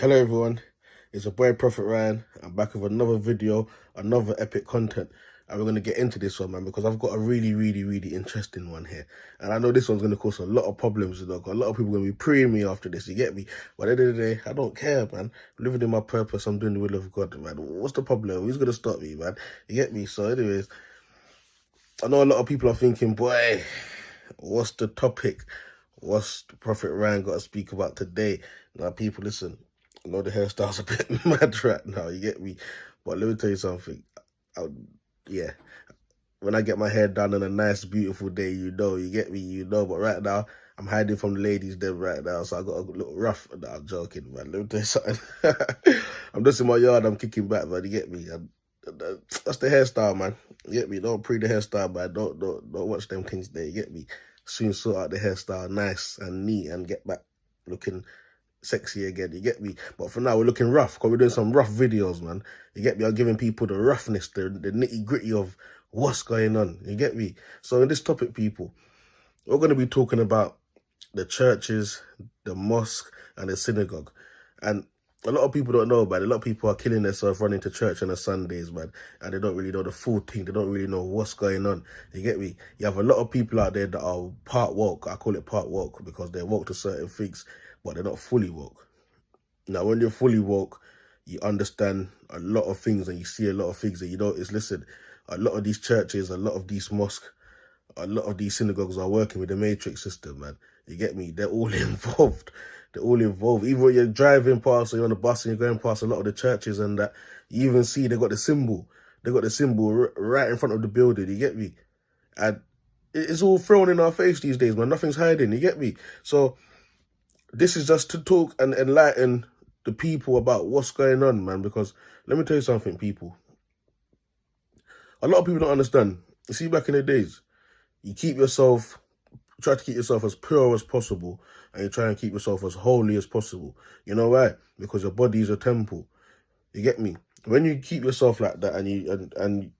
Hello everyone, it's your boy Proph Ryan. I'm back with another video, another epic content. And we're going to get into this one, man, because I've got a really interesting one here. And I know this one's going to cause a lot of problems, you know. A lot of people are going to be preying me after this, you get me? But at the end of the day, I don't care, man. I'm living in my purpose, I'm doing the will of God, man. What's the problem? Who's going to stop me, man? You get me? So anyways, I know a lot of people are thinking, boy, what's the topic? What's the Prophet Ryan got to speak about today? Now, people, listen. I know the hairstyle's a bit mad right now, you get me? But let me tell you something. Yeah, when I get my hair done on a nice, beautiful day, you know, you get me, you know. But right now, I'm hiding from the ladies there right now, so I got a little rough. No, I'm joking, man. Let me tell you something. I'm just in my yard, I'm kicking back, man, you get me? That's the hairstyle, man. You get me? Don't pre the hairstyle, man. Don't watch them things there, you get me? Soon sort out the hairstyle nice and neat and get back looking sexy again, you get me? But for now, we're looking rough because we're doing some rough videos, man. You get me? I'm giving people the roughness, the nitty gritty of what's going on, you get me? So in this topic, people, we're going to be talking about the churches, the mosque and the synagogue. And a lot of people don't know about it. A lot of people are killing themselves running to church on the Sundays, man. And they don't really know the full thing. They don't really know what's going on. You get me? You have a lot of people out there that are part woke. I call it part woke because they're woke to certain things, but they're not fully woke. Now, when you're fully woke, you understand a lot of things and you see a lot of things that you notice. Listen, a lot of these churches, a lot of these mosques, a lot of these synagogues are working with the matrix system, man. You get me? They're all involved. They're all involved. Even when you're driving past or you're on the bus and you're going past a lot of the churches and that, you even see they got the symbol. They got the symbol right in front of the building, you get me? And it's all thrown in our face these days, man. Nothing's hiding, you get me? So this is just to talk and enlighten the people about what's going on, man. Because let me tell you something, people. A lot of people don't understand. You see, back in the days, you try to keep yourself as pure as possible, and you try and keep yourself as holy as possible. You know why? Because your body is a temple. You get me? When you keep yourself like that, and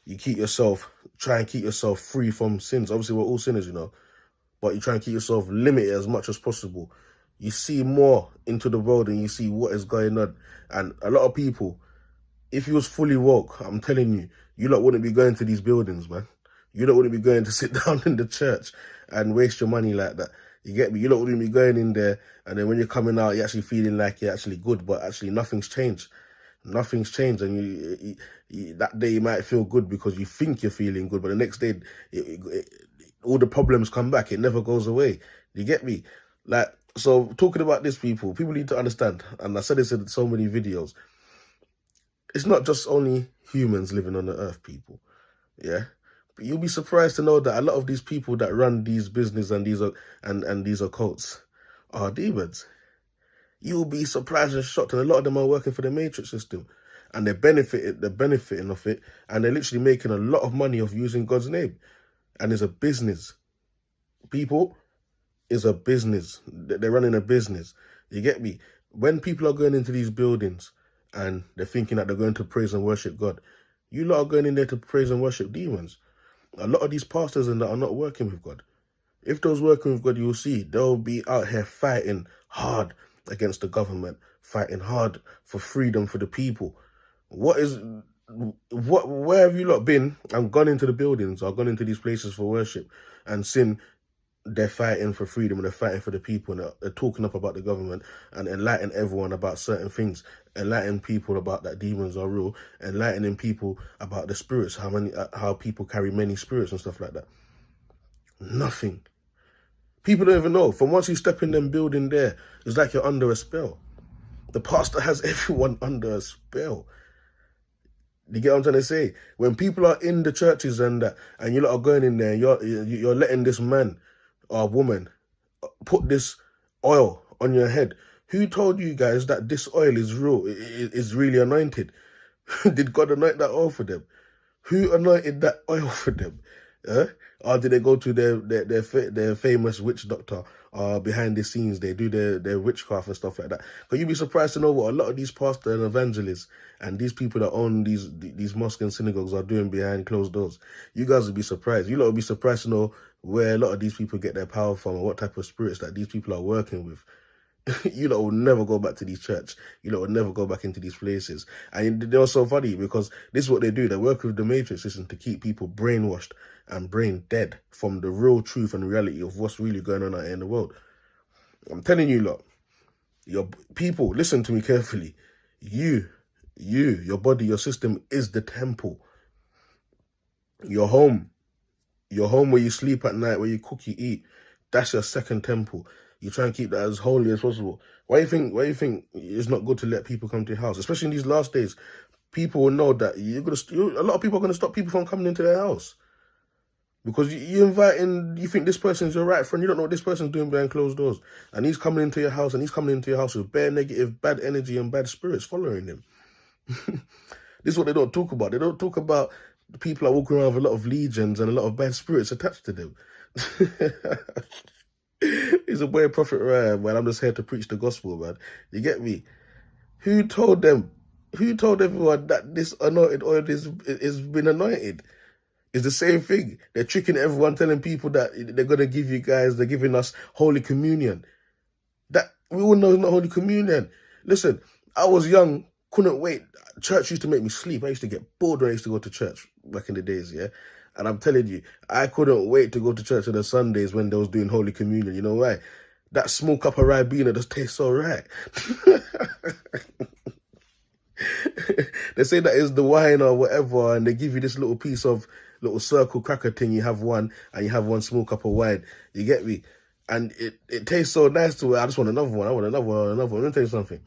you keep yourself, try and keep yourself free from sins. Obviously, we're all sinners, you know, but you try and keep yourself limited as much as possible. You see more into the world and you see what is going on. And a lot of people, if you was fully woke, I'm telling you, you lot wouldn't be going to these buildings, man. You lot wouldn't be going to sit down in the church and waste your money like that. You get me? You lot wouldn't be going in there and then when you're coming out, you're actually feeling like you're actually good, but actually nothing's changed. Nothing's changed, and that day you might feel good because you think you're feeling good, but the next day, all the problems come back. It never goes away. You get me? Like, so talking about this, people need to understand, and I said this in so many videos, it's not just only humans living on the earth, people. Yeah? But you'll be surprised to know that a lot of these people that run these business and these occults are demons. You'll be surprised and shocked, and a lot of them are working for the matrix system, and they're benefiting of it, and they're literally making a lot of money off using God's name. And it's a business. People, it's a business. They're running a business. You get me? When people are going into these buildings and they're thinking that they're going to praise and worship God, you lot are going in there to praise and worship demons. A lot of these pastors and that are not working with God. If those working with God, you'll see they'll be out here fighting hard against the government, fighting hard for freedom for the people. Where have you lot been and gone into the buildings or gone into these places for worship and seen they're fighting for freedom and they're fighting for the people and they're talking up about the government and enlightening everyone about certain things, enlightening people about that demons are real, enlightening people about the spirits, how people carry many spirits and stuff like that? Nothing. People don't even know. From once you step in them building there, it's like you're under a spell. The pastor has everyone under a spell. You get what I'm trying to say? When people are in the churches and you lot are going in there, you're letting this man or woman put this oil on your head. Who told you guys that this oil is real, is really anointed? Did God anoint that oil for them? Who anointed that oil for them? Or did they go to their famous witch doctor behind the scenes? They do their witchcraft and stuff like that. Because you'd be surprised to know what a lot of these pastors and evangelists and these people that own these mosques and synagogues are doing behind closed doors. You guys would be surprised. You lot would be surprised to know where a lot of these people get their power from and what type of spirits that these people are working with. You lot will never go back to these church. You lot will never go back into these places. And they're so funny because this is what they do. They work with the matrix system to keep people brainwashed and brain dead from the real truth and reality of what's really going on out here in the world. I'm telling you lot, your people, listen to me carefully. Your body, your system is the temple. Your home where you sleep at night, where you cook, you eat, that's your second temple. You try and keep that as holy as possible. Why do you think it's not good to let people come to your house? Especially in these last days, people will know that a lot of people are gonna stop people from coming into their house. Because you invite in, you think this person's your right friend, you don't know what this person's doing behind closed doors. And he's coming into your house, with bare negative, bad energy and bad spirits following him. This is what they don't talk about. They don't talk about the people are walking around with a lot of legions and a lot of bad spirits attached to them. He's a boy, Proph Rye, man. I'm just here to preach the gospel, man. You get me? Who told them? Who told everyone that this anointed oil is been anointed? It's the same thing. They're tricking everyone, telling people that they're going to give you guys, they're giving us Holy Communion. That we all know is not Holy Communion. Listen, I was young, couldn't wait. Church used to make me sleep. I used to get bored when I used to go to church back in the days, yeah? And I'm telling you, I couldn't wait to go to church on the Sundays when they was doing Holy Communion. You know why? That small cup of Ribena just tastes so right. They say that is the wine or whatever, and they give you this little piece of little circle cracker thing. You have one, and you have one small cup of wine. You get me? And it tastes so nice to it. I just want another one. I want another one, another one. Let me tell you something.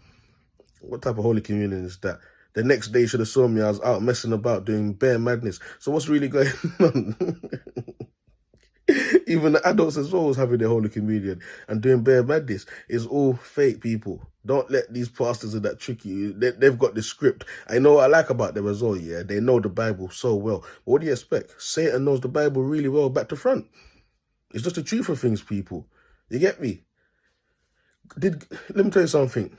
What type of Holy Communion is that? The next day you should have saw me. I was out messing about doing bare madness. So what's really going on? Even the adults as well was having their Holy Communion and doing bare madness. It's all fake, people. Don't let these pastors that trick you. They've got the script. I know what I like about them as well, yeah. They know the Bible so well. But what do you expect? Satan knows the Bible really well back to front. It's just the truth of things, people. You get me? Let me tell you something.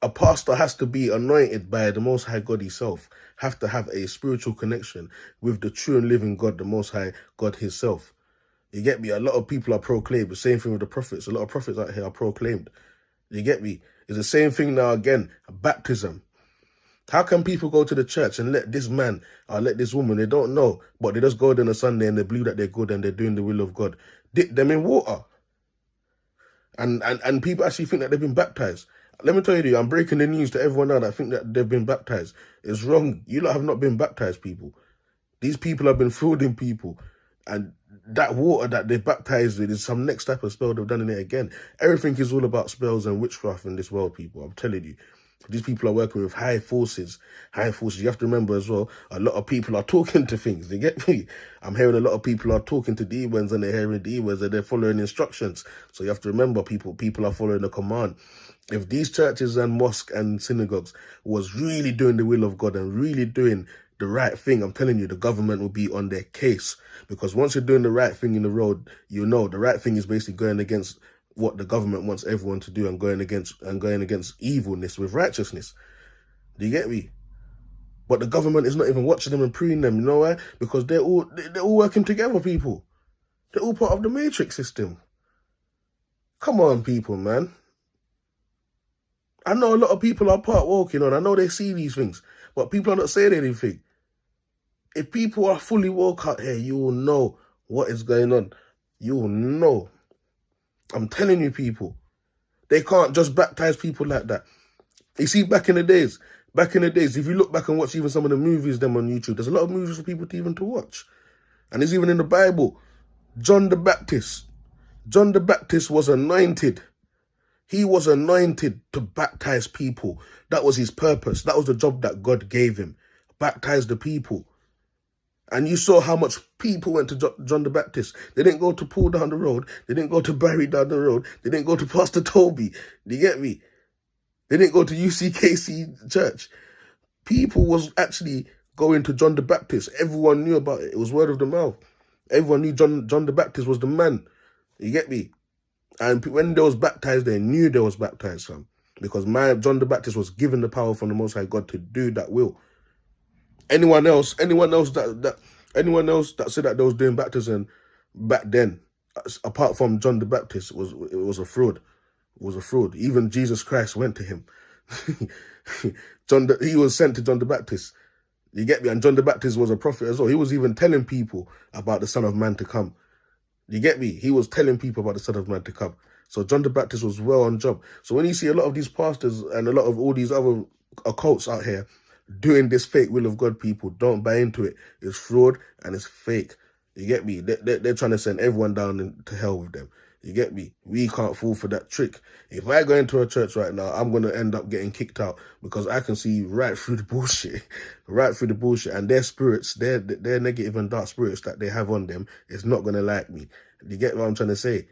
A pastor has to be anointed by the Most High God himself, have to have a spiritual connection with the true and living God, the Most High God himself. You get me? A lot of people are proclaimed. The same thing with the prophets. A lot of prophets out here are proclaimed. You get me? It's the same thing now again, baptism. How can people go to the church and let this man or let this woman, they don't know, but they just go there on a Sunday and they believe that they're good and they're doing the will of God, dip them in water. And people actually think that they've been baptized. Let me tell you, I'm breaking the news to everyone now that think that they've been baptized. It's wrong. You lot have not been baptized, people. These people have been fooling people. And that water that they baptized with is some next type of spell they've done in it again. Everything is all about spells and witchcraft in this world, people. I'm telling you. These people are working with high forces. High forces. You have to remember as well, a lot of people are talking to things. You get me? I'm hearing a lot of people are talking to demons and they're hearing demons and they're following instructions. So you have to remember, people are following the command. If these churches and mosques and synagogues was really doing the will of God and really doing the right thing, I'm telling you, the government will be on their case. Because once you're doing the right thing in the road, you know the right thing is basically going against what the government wants everyone to do and going against evilness with righteousness. Do you get me? But the government is not even watching them and preening them. You know why? Because they're all working together, people. They're all part of the matrix system. Come on, people, man. I know a lot of people are part walking on. I know they see these things, but people are not saying anything. If people are fully woke out here, you will know what is going on. You will know. I'm telling you, people. They can't just baptize people like that. You see, back in the days, if you look back and watch even some of the movies them on YouTube, there's a lot of movies for people to watch. And it's even in the Bible. John the Baptist was anointed. He was anointed to baptize people. That was his purpose. That was the job that God gave him. Baptize the people. And you saw how much people went to John the Baptist. They didn't go to Paul down the road. They didn't go to Barry down the road. They didn't go to Pastor Toby. Do you get me? They didn't go to UCKC church. People was actually going to John the Baptist. Everyone knew about it. It was word of the mouth. Everyone knew John the Baptist was the man. You get me? And when they was baptized, they knew they was baptized, fam. Because John the Baptist was given the power from the Most High God to do that will. Anyone else that said that they was doing baptism back then, apart from John the Baptist, it was a fraud. was a fraud. Even Jesus Christ went to him. He was sent to John the Baptist. You get me? And John the Baptist was a prophet as well. He was even telling people about the Son of Man to come. You get me? He was telling people about the Son of Man to come. So John the Baptist was well on job. So when you see a lot of these pastors and a lot of all these other occults out here doing this fake will of God, people, don't buy into it. It's fraud and it's fake. You get me? They're trying to send everyone down to hell with them. You get me? We can't fall for that trick. If I go into a church right now, I'm going to end up getting kicked out because I can see right through the bullshit. Right through the bullshit. And their spirits, their negative and dark spirits that they have on them, is not going to like me. You get what I'm trying to say?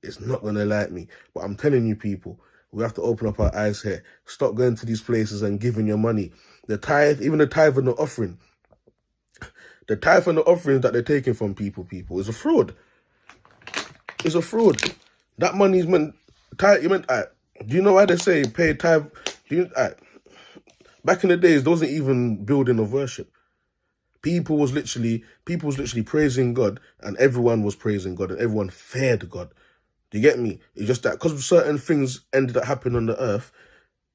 It's not going to like me. But I'm telling you, people, we have to open up our eyes here. Stop going to these places and giving your money. The tithe, even the tithe and the offering. The tithe and the offerings that they're taking from people, is a fraud. It's a fraud. That money is meant... Do you know why they say pay tithe? Back in the days, there wasn't even building of worship. People was literally praising God, and everyone was praising God, and everyone feared God. Do you get me? It's just that because certain things ended up happening on the earth,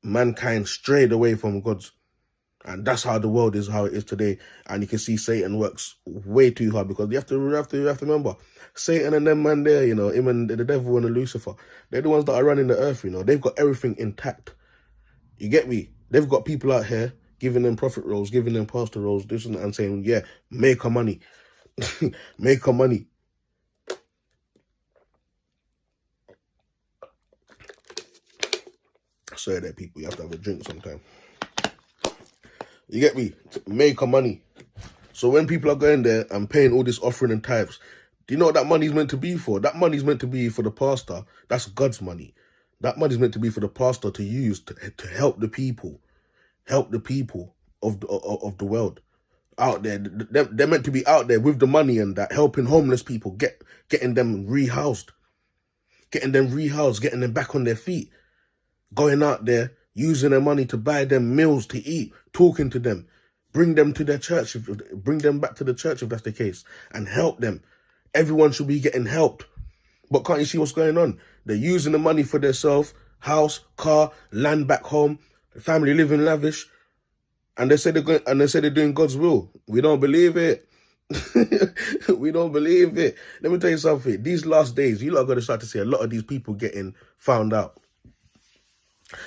mankind strayed away from God's. And that's how the world is, how it is today. And you can see Satan works way too hard because you have to remember, Satan and them man there, you know, him and the devil and the Lucifer, they're the ones that are running the earth, you know. They've got everything intact. You get me? They've got people out here giving them prophet roles, giving them pastor roles, this and that, and saying, yeah, make our money. Make our money. Sorry there, people. You have to have a drink sometime. You get me? Make our money. So when people are going there and paying all this offering and tithes, do you know what that money's meant to be for? That money's meant to be for the pastor. That's God's money. That money's meant to be for the pastor to use to help the people. Help the people of the world out there. They're meant to be out there with the money and that, helping homeless people, getting them rehoused. Getting them back on their feet. Going out there, using their money to buy them meals to eat, talking to them, bring them to their church, bring them back to the church if that's the case, and help them. Everyone should be getting helped. But can't you see what's going on? They're using the money for themselves, house, car, land back home, family living lavish, and they say they're doing God's will. We don't believe it. We don't believe it. Let me tell you something. These last days, you lot are going to start to see a lot of these people getting found out.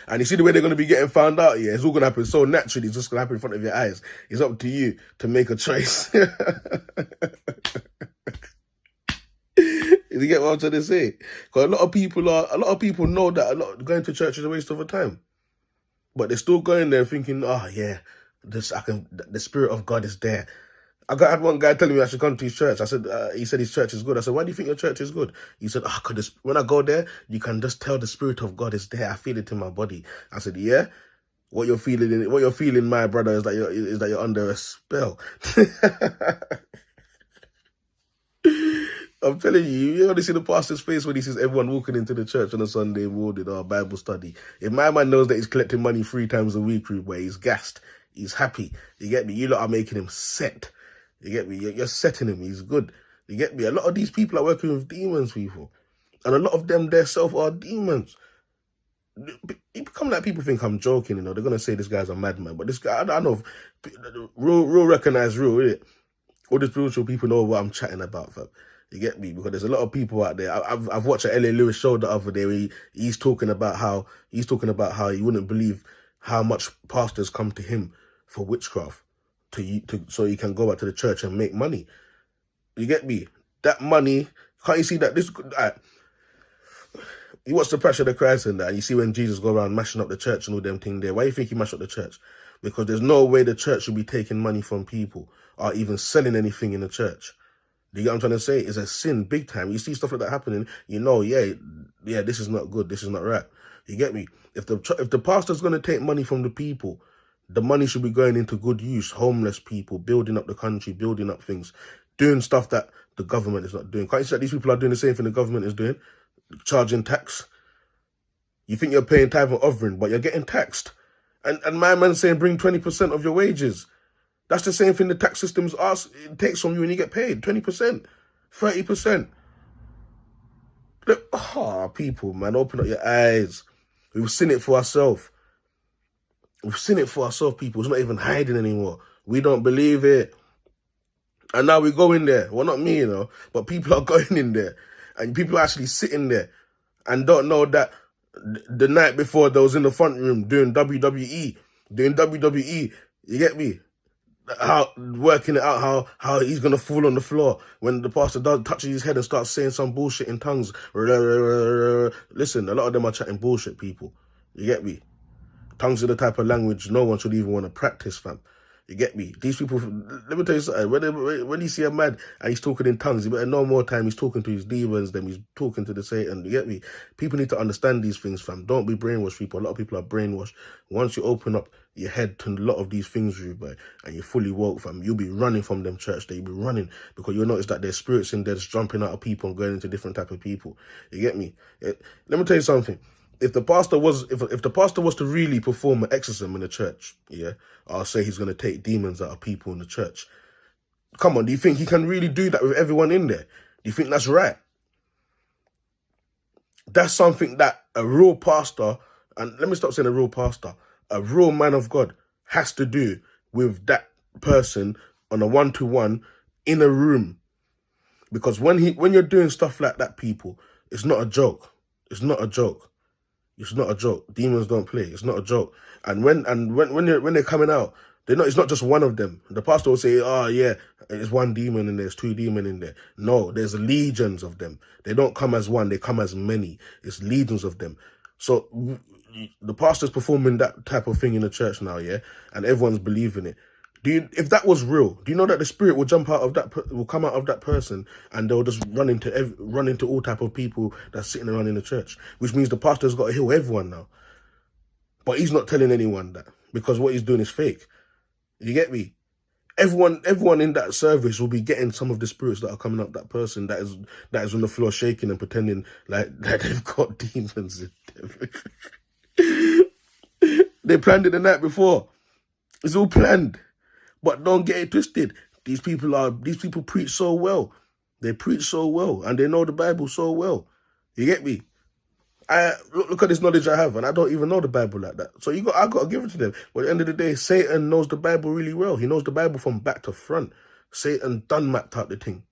And you see the way they're going to be getting found out, yeah, it's all going to happen so naturally, it's just going to happen in front of your eyes. It's up to you to make a choice. You get what I'm trying to say? Because a lot of people know that going to church is a waste of time. But they're still going there thinking, oh yeah, the Spirit of God is there. I had one guy telling me I should come to his church. I said, he said his church is good. I said, why do you think your church is good? He said, when I go there, you can just tell the Spirit of God is there. I feel it in my body. I said, yeah. What you're feeling, my brother, is that you're under a spell. I'm telling you only see the pastor's face when he sees everyone walking into the church on a Sunday morning or Bible study. If my man knows that he's collecting money 3 times a week, where he's gassed, he's happy. You get me? You lot are making him set. You get me? You're setting him. He's good. You get me? A lot of these people are working with demons, people. And a lot of them themselves are demons. It become like people think I'm joking, you know. They're going to say this guy's a madman. But this guy, I know, real recognize real, innit? All the spiritual people know what I'm chatting about, fam. You get me? Because there's a lot of people out there. I've watched a L.A. Lewis show the other day where he's talking about how he wouldn't believe how much pastors come to him for witchcraft. So he can go back to the church and make money. You get me? That money, can't you see that this? You watch the Passion of Christ and that, and you see when Jesus go around mashing up the church and all them things there. Why do you think he mashed up the church? Because there's no way the church should be taking money from people or even selling anything in the church. Do you get what I'm trying to say? It's a sin, big time. You see stuff like that happening, you know, yeah, this is not good. This is not right. You get me? If the pastor's going to take money from the people, the money should be going into good use. Homeless people, building up the country, building up things, doing stuff that the government is not doing. Can't you see that these people are doing the same thing the government is doing? Charging tax. You think you're paying tithe and offering, but you're getting taxed. And my man's saying bring 20% of your wages. That's the same thing the tax systems it takes from you when you get paid. 20%, 30%. People, man, open up your eyes. We've seen it for ourselves. We've seen it for ourselves, people. It's not even hiding anymore. We don't believe it. And now we go in there. Well, not me, but people are going in there. And people are actually sitting there and don't know that the night before they was in the front room doing WWE. You get me? How working it out how he's gonna fall on the floor when the pastor touches his head and starts saying some bullshit in tongues. Listen, a lot of them are chatting bullshit, people. You get me? Tongues are the type of language no one should even want to practice, fam. You get me? These people, let me tell you something. When you see a man and he's talking in tongues, you better know more time he's talking to his demons than he's talking to the Satan. You get me? People need to understand these things, fam. Don't be brainwashed, people. A lot of people are brainwashed. Once you open up your head to a lot of these things, Ruby, and you're fully woke, fam, you'll be running from them church. You'll be running because you'll notice that there's spirits in there that's jumping out of people and going into different type of people. You get me? Let me tell you something. If the pastor was to really perform an exorcism in the church, yeah, I'll say he's going to take demons out of people in the church. Come on, do you think he can really do that with everyone in there? Do you think that's right? That's something that a real pastor, and let me stop saying a real pastor, a real man of God has to do with that person on a one-to-one in a room. Because when you're doing stuff like that, people, it's not a joke. It's not a joke. It's not a joke. Demons don't play. It's not a joke. And when they're coming out, it's not just one of them. The pastor will say, "Oh yeah, it's one demon and there's two demons in there." No, there's legions of them. They don't come as one. They come as many. It's legions of them. So the pastor's performing that type of thing in the church now, yeah, and everyone's believing it. If that was real, do you know that the spirit will come out of that person, and they'll just run into all type of people that's sitting around in the church, which means the pastor's got to heal everyone now. But he's not telling anyone that because what he's doing is fake. You get me? Everyone in that service will be getting some of the spirits that are coming up that person that is on the floor shaking and pretending like they've got demons in them. They planned it the night before. It's all planned. But don't get it twisted. These people preach so well. They preach so well, and they know the Bible so well. You get me? Look at this knowledge I have, and I don't even know the Bible like that. So I got to give it to them. But at the end of the day, Satan knows the Bible really well. He knows the Bible from back to front. Satan done mapped out the thing.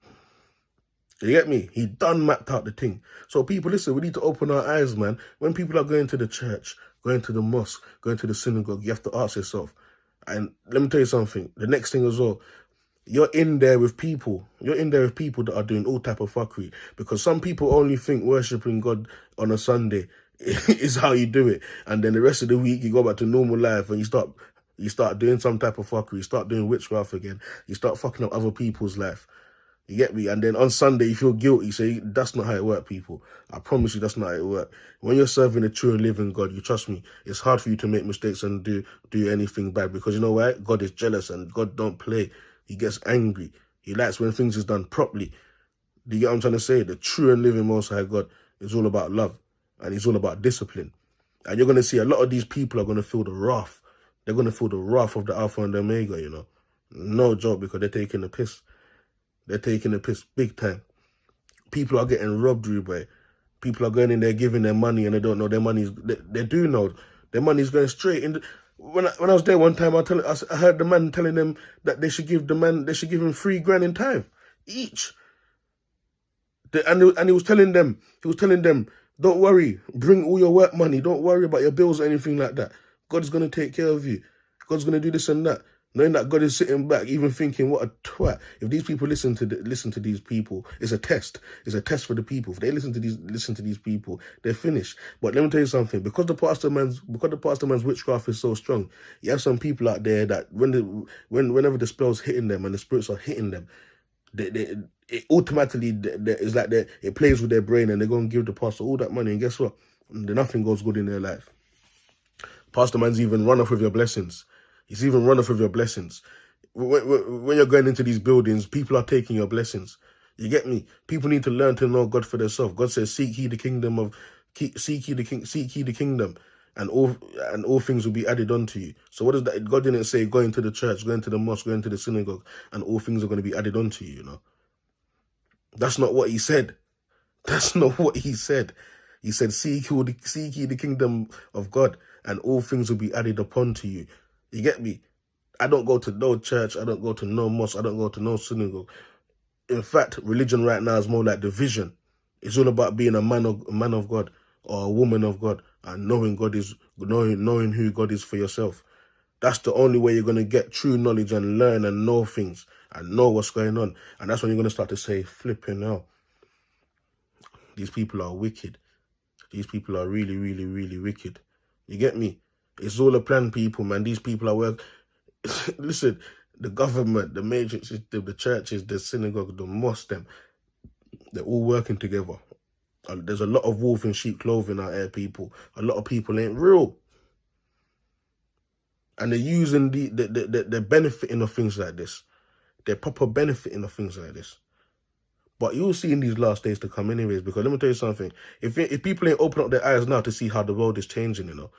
You get me? He done mapped out the thing. So people, listen, we need to open our eyes, man. When people are going to the church, going to the mosque, going to the synagogue, you have to ask yourself. And let me tell you something. The next thing as well, you're in there with people. You're in there with people that are doing all type of fuckery. Because some people only think worshipping God on a Sunday is how you do it. And then the rest of the week, you go back to normal life and you start doing some type of fuckery. You start doing witchcraft again. You start fucking up other people's life. You get me? And then on Sunday, you feel guilty. So that's not how it works, people. I promise you, that's not how it works. When you're serving a true and living God, you trust me, it's hard for you to make mistakes and do anything bad. Because you know why? God is jealous and God don't play. He gets angry. He likes when things is done properly. Do you get what I'm trying to say? The true and living Most High God is all about love. And he's all about discipline. And you're going to see a lot of these people are going to feel the wrath. They're going to feel the wrath of the Alpha and the Omega, you know. No joke, because they're taking the piss. They're taking the piss big time. People are getting robbed, Ruby. People are going in there giving their money and they don't know their money's... They do know their money's going straight in. When I was there one time, I heard the man telling them that they should give him $3,000 in tithe each. And he was telling them, don't worry, bring all your work money. Don't worry about your bills or anything like that. God's going to take care of you. God's going to do this and that. Knowing that God is sitting back, even thinking, what a twat. If these people listen to these people, it's a test. It's a test for the people. If they listen to these people, they're finished. But let me tell you something. Because the pastor man's witchcraft is so strong, you have some people out there that whenever the spell's hitting them and the spirits are hitting them, it automatically it's like it plays with their brain and they're going to give the pastor all that money. And guess what? Nothing goes good in their life. Pastor man's even run off with your blessings. He's even run off with your blessings. When you're going into these buildings, people are taking your blessings. You get me? People need to learn to know God for themselves. God says, seek ye the kingdom, and all things will be added unto you. So what is that? God didn't say going to the church, going to the mosque, going to the synagogue, and all things are going to be added unto you, you know? That's not what he said. That's not what he said. He said, seek ye the kingdom of God, and all things will be added upon to you. You get me? I don't go to no church. I don't go to no mosque. I don't go to no synagogue. In fact, religion right now is more like division. It's all about being a man of God or a woman of God and knowing who God is for yourself. That's the only way you're going to get true knowledge and learn and know things and know what's going on. And that's when you're going to start to say, flipping hell. These people are wicked. These people are really, really, really wicked. You get me? It's all a plan, people, man. These people are work. Listen, the government, the major system, the churches, the synagogue, the mosque, they're all working together. There's a lot of wolf in sheep clothing out here, people. A lot of people ain't real. And they're using they're benefiting of things like this. They're proper benefiting of things like this. But you'll see in these last days to come anyways, because let me tell you something. If people ain't open up their eyes now to see how the world is changing, you know,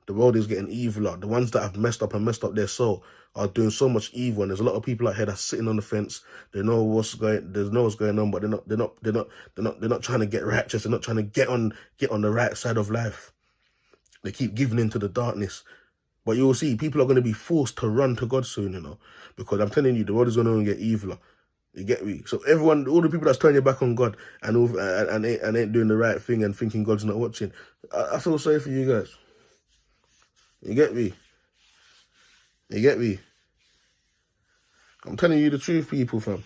the world is getting eviler. The ones that have messed up their soul are doing so much evil, and there's a lot of people out here that's sitting on the fence. They know what's going on, but they're not trying to get righteous. They're not trying to get on the right side of life. They keep giving into the darkness. But you'll see people are going to be forced to run to God soon, you know, because I'm telling you, the world is going to get eviler. You get me? So everyone, all the people that's turning your back on God and ain't doing the right thing and thinking God's not watching, I feel sorry for you guys. You get me? You get me? I'm telling you the truth, people, fam.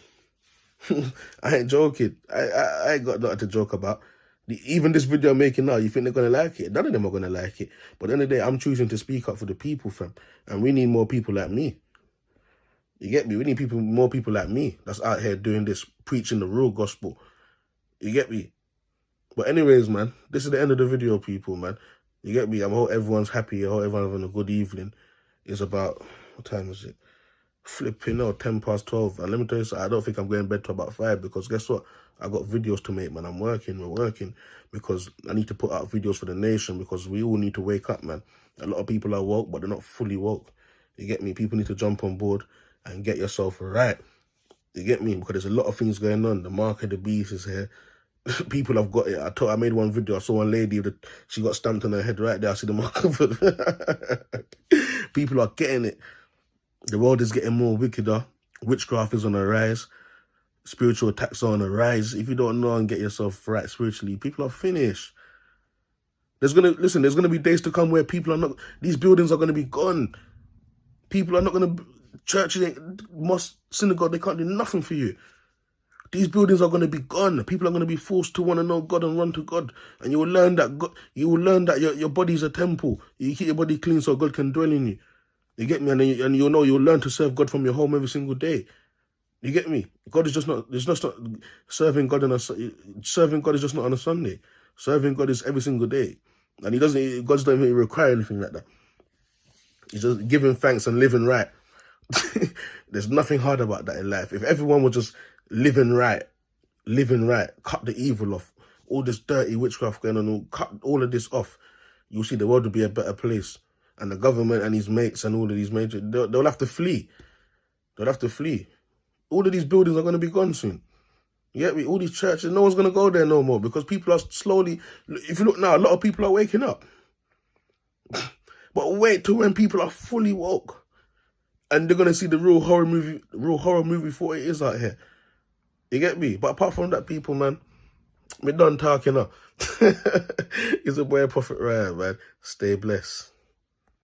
I ain't joking. I ain't got nothing to joke about. Even this video I'm making now, you think they're going to like it? None of them are going to like it. But at the end of the day, I'm choosing to speak up for the people, fam. And we need more people like me. You get me? We need more people like me that's out here doing this, preaching the real gospel. You get me? But anyways, man, this is the end of the video, people, man. You get me? I hope everyone's happy. I hope everyone's having a good evening. It's about, what time is it? Flipping 12:10. And let me tell you something, I don't think I'm going to bed till about 5, because guess what? I got videos to make, man. We're working because I need to put out videos for the nation, because we all need to wake up, man. A lot of people are woke, but they're not fully woke. You get me? People need to jump on board and get yourself right. You get me? Because there's a lot of things going on. The mark of the beast is here. People have got it. I made one video. I saw one lady, she got stamped on her head right there. I see the mark of it. People are getting it. The world is getting more wickeder. Witchcraft is on the rise. Spiritual attacks are on the rise. If you don't know and get yourself right spiritually, people are finished. There's gonna be days to come where people are not. These buildings are gonna be gone. People are not gonna. Churches, mosque, synagogue, they can't do nothing for you. These buildings are going to be gone. People are going to be forced to want to know God and run to God. And you will learn that your body is a temple. You keep your body clean so God can dwell in you. You get me? And you'll learn to serve God from your home every single day. You get me? God is just not, it's just not serving God serving God is just not on a Sunday. Serving God is every single day. And God doesn't even require anything like that. He's just giving thanks and living right. There's nothing hard about that in life. If everyone was just living right, cut the evil off, all this dirty witchcraft going on, cut all of this off, you'll see the world will be a better place. And the government and his mates and all of these major, they'll have to flee. They'll have to flee. All of these buildings are going to be gone soon. You get me? All these churches, no one's going to go there no more, because people are slowly, if you look now, a lot of people are waking up. But wait till when people are fully woke. And they're going to see the real horror movie for what it is out here. You get me? But apart from that, people, man, we're done talking now. It's a boy, Proph Rye, man. Stay blessed.